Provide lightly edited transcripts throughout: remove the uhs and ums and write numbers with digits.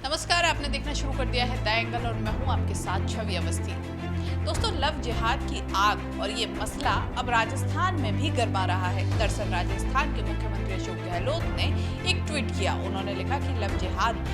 नमस्कार, आपने देखना शुरू कर दिया है द एंगल और मैं हूं आपके साथ छवि अवस्थी। दोस्तों, लव जिहाद की आग और ये मसला अब राजस्थान में भी गरमा रहा है। दरअसल राजस्थान के मुख्यमंत्री अशोक गहलोत ने एक ट्वीट किया। उन्होंने लिखा कि लव जिहाद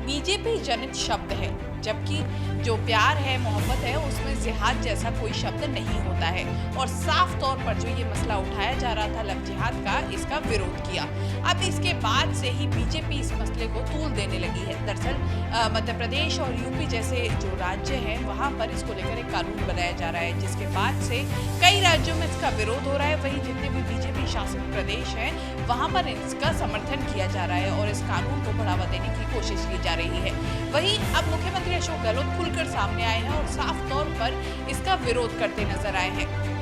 बीजेपी जनित शब्द है, जबकि जो प्यार है, मोहब्बत है, उसमें जिहाद जैसा कोई शब्द नहीं होता है। और साफ तौर पर जो ये मसला उठाया जा रहा था लव जिहाद का, इसका विरोध किया। अब इसके बाद से ही बीजेपी इस मसले को तूल देने लगी है। दरअसल मध्य प्रदेश और यूपी जैसे जो राज्य हैं, वहां पर इसको लेकर एक कानून बनाया जा रहा है, जिसके बाद से कई राज्यों में इसका विरोध हो रहा है। वहीं जितने भी बीजेपी शासित प्रदेश हैं, वहां पर इसका समर्थन किया जा रहा है और इस कानून को बढ़ावा देने की कोशिश की जा रही है। वहीं अब मुख्यमंत्री अशोक गहलोत खुलकर सामने आए हैं और साफ तौर पर इसका विरोध करते नजर आए हैं।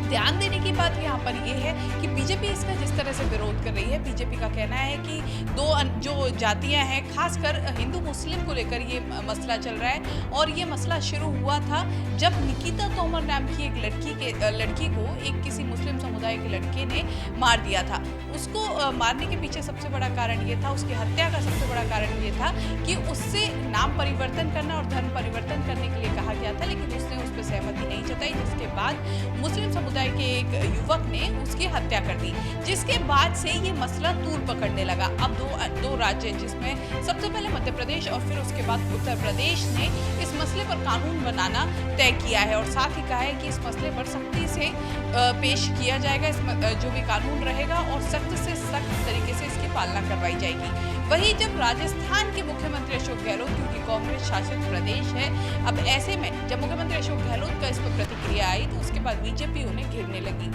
ध्यान देने की बात यहाँ पर ये है कि बीजेपी इसका जिस तरह से विरोध कर रही है, बीजेपी का कहना है कि जो जातियां हैं, खासकर हिंदू मुस्लिम को लेकर ये मसला चल रहा है। और ये मसला शुरू हुआ था जब निकिता तोमर नाम की एक लड़की को एक किसी मुस्लिम समुदाय के लड़के ने मार दिया था। उसको मारने के पीछे सबसे बड़ा कारण ये था, उसकी हत्या का सबसे बड़ा कारण ये था कि उससे नाम परिवर्तन करना और धर्म परिवर्तन करने के लिए कहा गया था, लेकिन उसने उस पर सहमति नहीं जताई, जिसके बाद मुस्लिम समुदाय के एक युवक ने उसकी हत्या कर दी, जिसके बाद से ये मसला तूल पकड़ने लगा। अब दो राज्य, जिसमें सबसे पहले मध्य प्रदेश और फिर उसके बाद उत्तर प्रदेश ने इस मसले पर कानून बनाना तय किया है और साथ ही कहा है कि इस मसले पर सख्ती से पेश किया जाएगा, जो भी कानून रहेगा, और सख्त से सख्त तरीके से इसकी पालना करवाई जाएगी। वहीं जब राजस्थान के मुख्यमंत्री अशोक गहलोत, क्योंकि कांग्रेस शासित प्रदेश है, अब ऐसे में जब मुख्यमंत्री अशोक गहलोत का इस पर प्रतिक्रिया आई तो उसके बाद बीजेपी उन्हें घेरने लगी।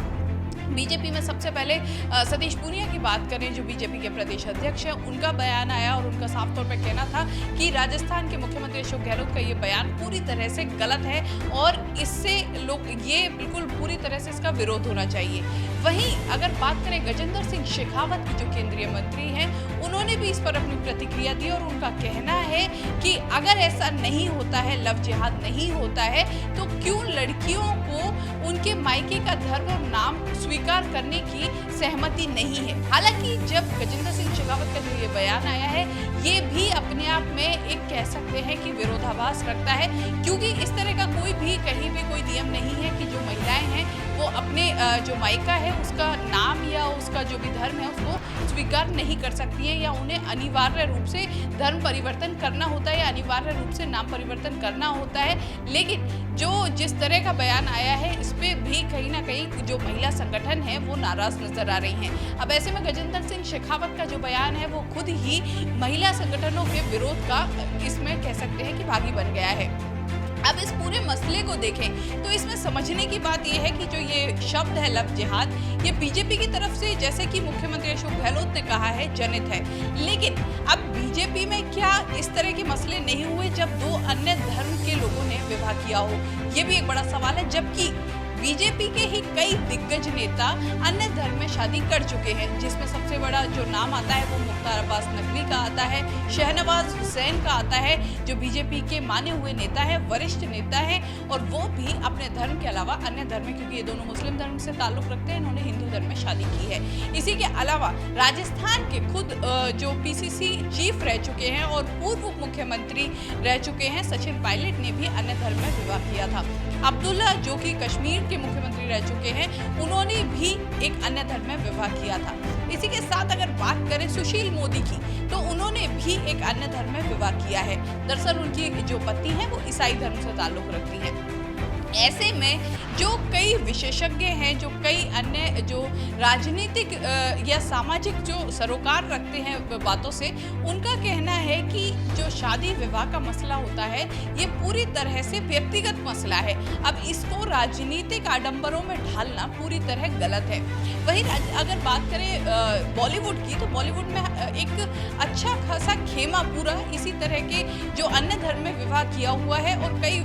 बीजेपी में सबसे पहले सतीश पूनिया की बात करें, जो बीजेपी के प्रदेश अध्यक्ष हैं, उनका बयान आया और उनका साफ तौर पर कहना था कि राजस्थान के मुख्यमंत्री अशोक गहलोत का ये बयान पूरी तरह से गलत है और इससे लोग ये बिल्कुल पूरी तरह से इसका विरोध होना चाहिए। वहीं अगर बात करें गजेंद्र सिंह शेखावत की, जो केंद्रीय मंत्री हैं, उन्होंने भी इस पर अपनी प्रतिक्रिया दी और उनका कहना है कि अगर ऐसा नहीं होता है, लव जिहाद नहीं होता है, तो क्यों लड़कियों को उनके मायके का धर्म और नाम स्वीकार करने की सहमति नहीं है। हालांकि जब गजेंद्र सिंह शेखावत का जो ये बयान आया है, ये भी अपने आप में एक कह सकते हैं कि विरोधाभास रखता है, क्योंकि इस तरह का कोई भी कहीं भी कोई नियम नहीं है कि जो महिलाएं हैं वो अपने जो मायका है उसका नाम या उसका जो भी धर्म है उसको स्वीकार नहीं कर सकती हैं, या उन्हें अनिवार्य रूप से धर्म परिवर्तन करना होता है या अनिवार्य रूप से नाम परिवर्तन करना होता है। लेकिन जिस तरह का बयान आया है, इस पे भी कहीं ना कहीं जो महिला संगठन है वो नाराज नजर आ रही हैं। अब ऐसे में गजेंद्र सिंह शेखावत का जो बयान है वो खुद ही महिला संगठनों के विरोध का इसमें कह सकते हैं कि भागी बन गया है। अब इस पूरे मसले को देखें तो इसमें समझने की बात यह है कि जो ये शब्द है लव जिहाद, ये बीजेपी की तरफ से, जैसे कि मुख्यमंत्री अशोक गहलोत ने कहा है, जनित है। लेकिन अब बीजेपी में क्या इस तरह के मसले नहीं हुए जब दो अन्य धर्म के लोगों ने विवाह किया हो? ये भी एक बड़ा सवाल है, जबकि बीजेपी के ही कई दिग्गज नेता अन्य धर्म में शादी कर चुके हैं, जिसमें सबसे बड़ा जो नाम आता है वो मुख्तार अब्बास नकवी का आता है, शहनवाज हुसैन का आता है, जो बीजेपी के माने हुए नेता है, वरिष्ठ नेता है, और वो भी अपने धर्म के अलावा अन्य धर्म में, क्योंकि ये दोनों मुस्लिम धर्म से ताल्लुक रखते हैं, इन्होंने हिंदू धर्म में शादी की है। इसी के अलावा राजस्थान के खुद जो पीसीसी चीफ रह चुके हैं और पूर्व उप मुख्यमंत्री रह चुके हैं, सचिन पायलट ने भी अन्य धर्म में विवाह किया था। अब्दुल्ला, जो कि कश्मीर के मुख्यमंत्री रह चुके हैं, उन्होंने भी एक अन्य धर्म में विवाह किया था। इसी के साथ अगर बात करें सुशील मोदी की, तो उन्होंने भी एक अन्य धर्म में विवाह किया है। दरअसल उनकी जो पत्नी है वो ईसाई धर्म से ताल्लुक रखती है। ऐसे में जो कई विशेषज्ञ हैं, जो कई अन्य जो राजनीतिक या सामाजिक जो सरोकार रखते हैं बातों से, उनका कहना है कि जो शादी विवाह का मसला होता है ये पूरी तरह से व्यक्तिगत मसला है। अब इसको राजनीतिक आडंबरों में ढालना पूरी तरह गलत है। वहीं अगर बात करें बॉलीवुड की, तो बॉलीवुड में एक अच्छा खासा खेमा पूरा इसी तरह के जो अन्य धर्म में विवाह किया हुआ है, और कई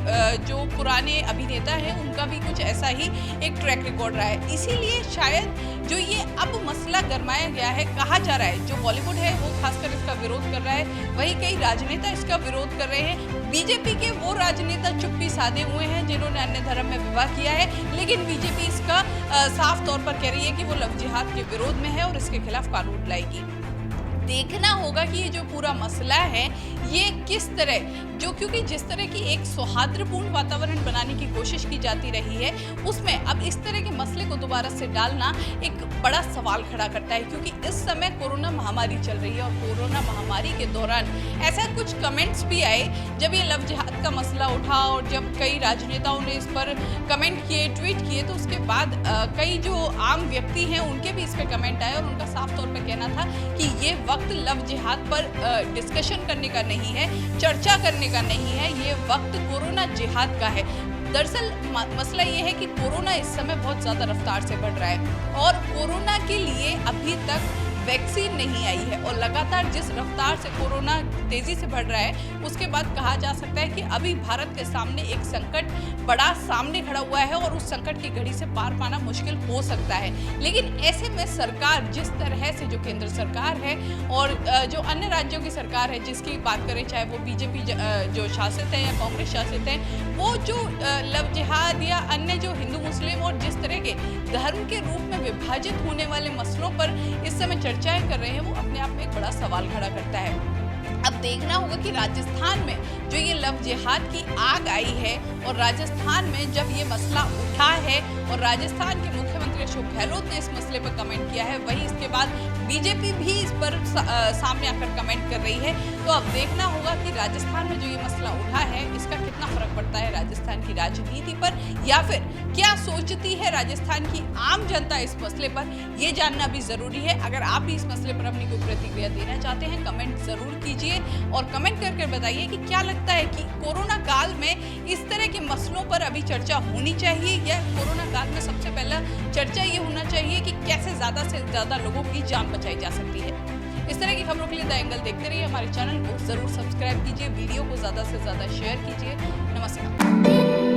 जो पुराने अभिनेता है उनका भी कुछ ऐसा ही एक ट्रैक रिकॉर्ड रहा है। इसीलिए शायद जो ये अब मसला गरमाया गया है, कहा जा रहा है जो बॉलीवुड है वो खासकर इसका विरोध कर रहा है, वहीं कई राजनेता इसका विरोध कर रहे हैं। बीजेपी के वो राजनेता चुप्पी साधे हुए हैं जिन्होंने अन्य धर्म में विवाह किया है, लेकिन बीजेपी इसका साफ तौर पर कह रही है कि वो लव जिहाद के विरोध में है और इसके खिलाफ कानून लाएगी। देखना होगा कि ये जो पूरा मसला है ये किस तरह क्योंकि जिस तरह की एक सौहार्दपूर्ण वातावरण बनाने की कोशिश की जाती रही है, उसमें अब इस तरह के मसले को दोबारा से डालना एक बड़ा सवाल खड़ा करता है, क्योंकि इस समय कोरोना महामारी चल रही है और कोरोना महामारी के दौरान ऐसा कुछ कमेंट्स भी आए जब ये लव जिहाद का मसला उठा और जब कई राजनेताओं ने इस पर कमेंट किए, ट्वीट किए, तो उसके बाद कई जो आम व्यक्ति हैं उनके भी इस पर कमेंट आए और उनका साफ तौर पर कहना था कि ये वक्त लव जिहाद पर डिस्कशन करने का नहीं है, चर्चा करने का नहीं है, ये वक्त कोरोना जिहाद का है। दरअसल मसला ये है कि कोरोना इस समय बहुत ज़्यादा रफ्तार से बढ़ रहा है और कोरोना के लिए अभी तक वैक्सीन नहीं आई है और लगातार जिस रफ्तार से कोरोना तेजी से बढ़ रहा है, उसके बाद कहा जा सकता है कि अभी भारत के सामने एक संकट बड़ा सामने खड़ा हुआ है और उस संकट की घड़ी से पार पाना मुश्किल हो सकता है। लेकिन ऐसे में सरकार जिस तरह से, जो केंद्र सरकार है और जो अन्य राज्यों की सरकार है, जिसकी बात करें चाहे वो बीजेपी जो शासित है या कांग्रेस शासित है, वो जो लव जिहाद या अन्य जो हिंदू मुस्लिम और जिस तरह के धर्म के रूप में विभाजित होने वाले मसलों पर इस समय चर्चाएं कर रहे हैं, वो अपने आप में एक बड़ा सवाल खड़ा करता है। अब देखना होगा कि राजस्थान में जो ये लव जिहाद की आग आई है और राजस्थान में जब ये मसला उठा है और राजस्थान के मुख्यमंत्री अशोक गहलोत ने इस मसले पर कमेंट किया है, वहीं इसके बाद बीजेपी भी इस पर सामने आकर कमेंट कर रही है। तो अब देखना होगा कि राजस्थान में जो ये मसला उठा है, इसका कितना फर्क पड़ता है राजस्थान की राजनीति पर, या फिर क्या सोचती है राजस्थान की आम जनता इस मसले पर, ये जानना भी जरूरी है। अगर आप भी इस मसले पर अपनी कोई प्रतिक्रिया देना चाहते हैं, कमेंट जरूर कीजिए और कमेंट करके बताइए कि क्या लगता है कि कोरोना काल में इस तरह के मसलों पर अभी चर्चा होनी चाहिए, या कोरोना काल में सबसे पहला चर्चा ये होना चाहिए कि कैसे ज़्यादा से ज़्यादा लोगों की जान बचाई जा सकती है। इस तरह की खबरों के लिए द एंगल देखते रहिए, हमारे चैनल को जरूर सब्सक्राइब कीजिए, वीडियो को ज़्यादा से ज़्यादा शेयर कीजिए। नमस्कार।